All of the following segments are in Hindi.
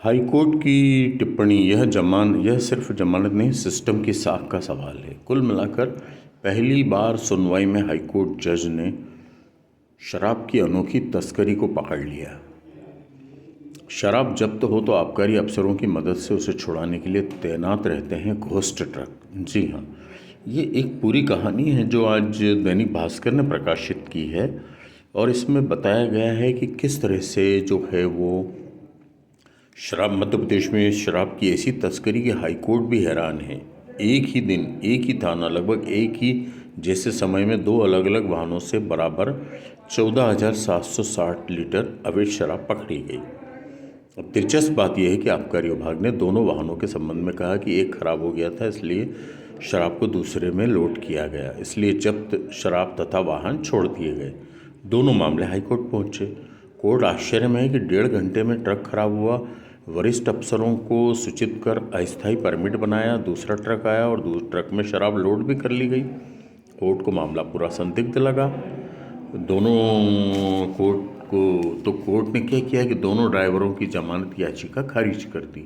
हाईकोर्ट की टिप्पणी यह सिर्फ जमानत नहीं, सिस्टम की साख का सवाल है। कुल मिलाकर पहली बार सुनवाई में हाईकोर्ट जज ने शराब की अनोखी तस्करी को पकड़ लिया। शराब जब्त हो तो आबकारी अफसरों की मदद से उसे छुड़ाने के लिए तैनात रहते हैं घोस्ट ट्रक। जी हाँ, ये एक पूरी कहानी है जो आज दैनिक भास्कर ने प्रकाशित की है और इसमें बताया गया है कि किस तरह से जो है वो शराब, मध्य प्रदेश में शराब की ऐसी तस्करी कि हाईकोर्ट भी हैरान है। एक ही दिन, एक ही थाना, लगभग एक ही जैसे समय में दो अलग अलग वाहनों से बराबर 14,760 लीटर अवैध शराब पकड़ी गई। अब दिलचस्प बात यह है कि आबकारी विभाग ने दोनों वाहनों के संबंध में कहा कि एक खराब हो गया था, इसलिए शराब को दूसरे में लोड किया गया, इसलिए जब्त शराब तथा वाहन छोड़ दिए गए। दोनों मामले हाईकोर्ट पहुंचे। कोर्ट आश्चर्य में है कि 1.5 घंटे में ट्रक खराब हुआ। वरिष्ठ अफसरों को सूचित कर अस्थायी परमिट बनाया, दूसरा ट्रक आया और ट्रक में शराब लोड भी कर ली गई। कोर्ट को मामला पूरा संदिग्ध लगा। कोर्ट ने क्या किया कि दोनों ड्राइवरों की जमानत याचिका खारिज कर दी।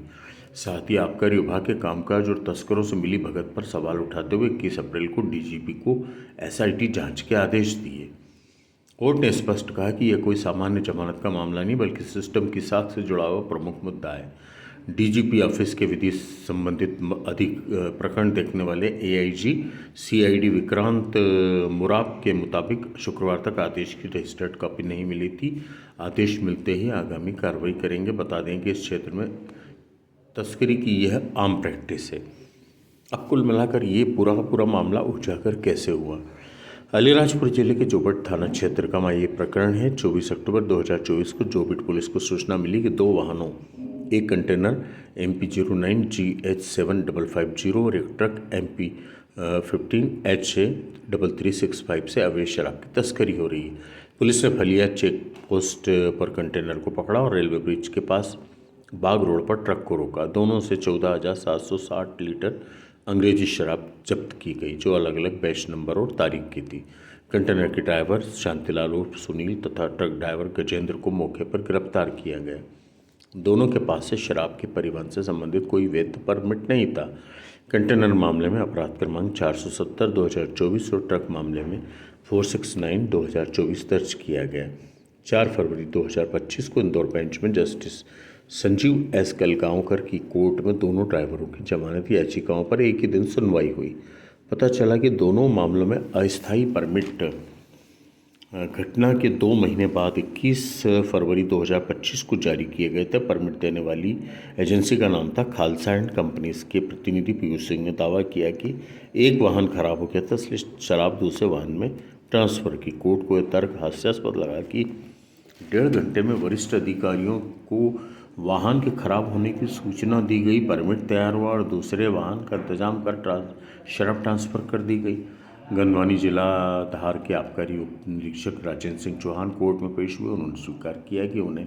साथ ही आबकारी विभाग के कामकाज और तस्करों से मिली भगत पर सवाल उठाते हुए 21 अप्रैल को डीजीपी को एसआईटी जांच के आदेश दिए। कोर्ट ने स्पष्ट कहा कि यह कोई सामान्य जमानत का मामला नहीं बल्कि सिस्टम की साख से जुड़ा हुआ प्रमुख मुद्दा है। डीजीपी ऑफिस के विधि संबंधित अधिक प्रकरण देखने वाले एआईजी सीआईडी विक्रांत मुराब के मुताबिक शुक्रवार तक आदेश की रजिस्टर्ड कॉपी नहीं मिली थी। आदेश मिलते ही आगामी कार्रवाई करेंगे। बता दें कि इस क्षेत्र में तस्करी की यह आम प्रैक्टिस है। अब कुल मिलाकर ये पूरा मामला उजागर कैसे हुआ? अलीराजपुर जिले के जोबट थाना क्षेत्र का ये प्रकरण है। 24 अक्टूबर 2024 को जोबट पुलिस को सूचना मिली कि दो वाहनों, एक कंटेनर MP09 GH7550 और एक ट्रक MP15HA3365 से अवैध शराब की तस्करी हो रही है। पुलिस ने फलिया चेक पोस्ट पर कंटेनर को पकड़ा और रेलवे ब्रिज के पास बाग रोड पर ट्रक को रोका। दोनों से 14,760 लीटर अंग्रेजी शराब जब्त की गई, जो अलग अलग बैच नंबर और तारीख की थी। कंटेनर के ड्राइवर शांतिलाल उर्फ सुनील तथा ट्रक ड्राइवर गजेंद्र को मौके पर गिरफ्तार किया गया। दोनों के पास से शराब के परिवहन से संबंधित कोई वैध परमिट नहीं था। कंटेनर मामले में अपराध क्रमांक 470/2024 और ट्रक मामले में 469/2024 दर्ज किया गया। 4 फरवरी 2025 को इंदौर बेंच में जस्टिस संजीव एस कलगांवकर की कोर्ट में दोनों ड्राइवरों की जमानत याचिकाओं पर एक ही दिन सुनवाई हुई। पता चला कि दोनों मामलों में अस्थायी परमिट घटना के 2 महीने बाद 21 फरवरी 2025 को जारी किए गए थे। परमिट देने वाली एजेंसी का नाम था खालसा एंड कंपनीज के प्रतिनिधि पीयूष सिंह ने दावा किया कि एक वाहन खराब हो गया था, इसलिए शराब दूसरे वाहन में ट्रांसफ़र की। कोर्ट को यह तर्क हास्यास्पद लगा कि 1.5 घंटे में वरिष्ठ अधिकारियों को वाहन के खराब होने की सूचना दी गई, परमिट तैयार हुआ और दूसरे वाहन का इंतजाम कर शराब ट्रांसफ़र कर दी गई। गंदवानी जिला धार के आबकारी उप निरीक्षक राजेंद्र सिंह चौहान कोर्ट में पेश हुए। उन्होंने स्वीकार किया कि उन्हें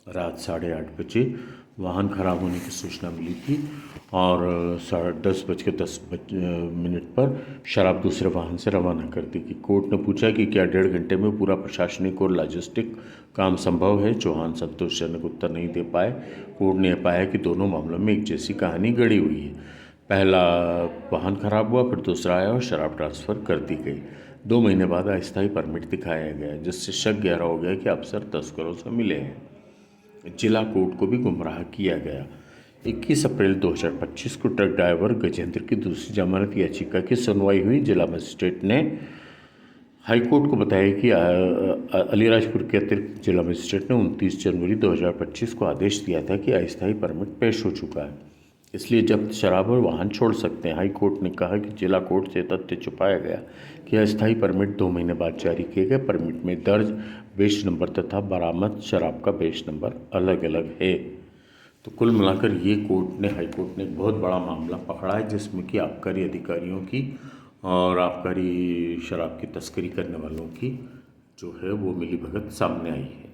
रात 8:30 बजे वाहन खराब होने की सूचना मिली थी और 10:10 पर शराब दूसरे वाहन से रवाना कर दी गई। कोर्ट ने पूछा कि क्या 1.5 घंटे में पूरा प्रशासनिक और लॉजिस्टिक काम संभव है? चौहान संतोषजनक उत्तर नहीं दे पाए। कोर्ट ने पाया कि दोनों मामलों में एक जैसी कहानी गढ़ी हुई है। पहला वाहन खराब हुआ, फिर दूसरा आया और शराब ट्रांसफ़र कर दी गई। 2 महीने बाद अस्थायी परमिट दिखाया गया, जिससे शक गहरा हो गया कि अफसर तस्करों से मिले हैं। जिला कोर्ट को भी गुमराह किया गया। 21 अप्रैल 2025 को ट्रक ड्राइवर गजेंद्र की दूसरी जमानत याचिका की सुनवाई हुई। जिला मजिस्ट्रेट ने हाईकोर्ट को बताया कि अलीराजपुर के अतिरिक्त जिला मजिस्ट्रेट ने 29 जनवरी 2025 को आदेश दिया था कि अस्थायी परमिट पेश हो चुका है, इसलिए जब्त शराब और वाहन छोड़ सकते हैं। हाई कोर्ट ने कहा कि जिला कोर्ट से तथ्य छुपाया गया कि अस्थायी परमिट 2 महीने बाद जारी किए गए। परमिट में दर्ज बेच नंबर तथा बरामद शराब का बेच नंबर अलग अलग है। तो कुल मिलाकर ये हाई कोर्ट ने एक बहुत बड़ा मामला पकड़ा है, जिसमें कि आबकारी अधिकारियों की और आबकारी शराब की तस्करी करने वालों की जो है वो मिलीभगत सामने आई है।